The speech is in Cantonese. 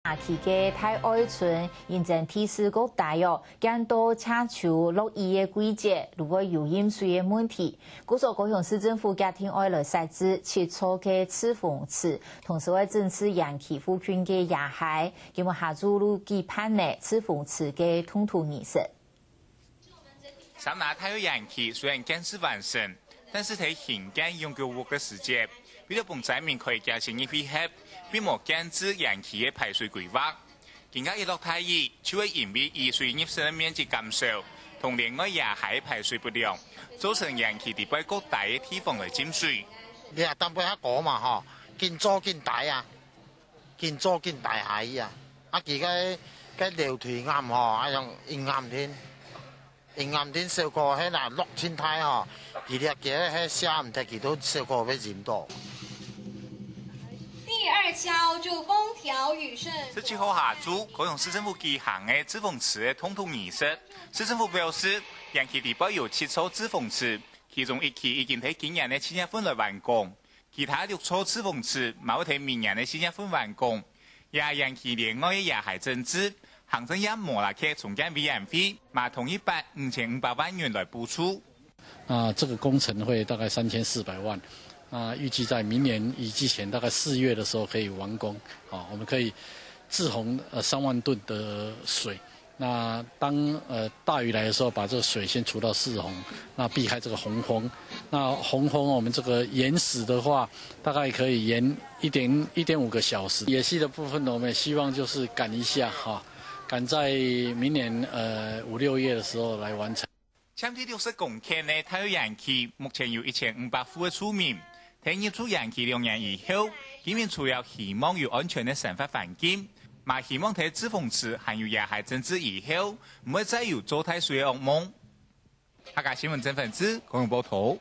夏期嘅太愛村現正提示各大學更多請求落雨嘅季節，如果有淹水嘅問題，故所高雄市政府家庭愛來設置7處嘅赤峰池，同時會整治陽氣附近嘅野海，咁麼下注入舉辦呢赤峰池嘅通土儀式。桑拿太有陽氣，雖然近似完成，但是睇現間用夠活嘅時間，為咗幫災民可以加深一配合。並冇限制陽氣嘅排水規劃，更加一落大雨，就會因為雨水入水嘅面積減少，同另外野海排水不良，造成陽氣地區各大嘅地方來浸水。你話當佢一個嘛嗬，見咗見大啊，見咗見大海啊，啊而家條腿啱嗬，用啱天少過喺嗱落天台嗬，而啲嘅喺下唔得，佢都少過俾佔多。第2敲就風調雨順。17號下晝，高雄市政府舉行嘅赤峰池嘅通土儀式。市政府表示，陽氣地區有7處赤峰池，其中1期已經喺今年嘅7月份來完工，其他6處赤峰池冇喺明年嘅4月份完工。也陽氣另外嘅野海整治，行政院莫拉克重建委員會馬同意撥5500萬元來補助。這個工程會大概3400萬。預計在明年雨季前，大概4月的時候可以完工。我們可以滯洪3萬噸的水。那當大雨來的時候，把這個水先除到滯洪，那避開這個洪峰。那洪峰我們這個延時的話，大概可以延1.5個小時。野溪的部分呢，我們也希望就是趕一下趕在明年5、6月的時候來完成。搶地60公頃的太有陽氣，目前有1500戶的村民。聽入住陽氣2年以後，居民除了希望有安全的生活環境，嘛希望睇赤峰池還有野海整治以後，唔會再有做太水嘅噩夢。客家新聞曾奮子，高雄報道。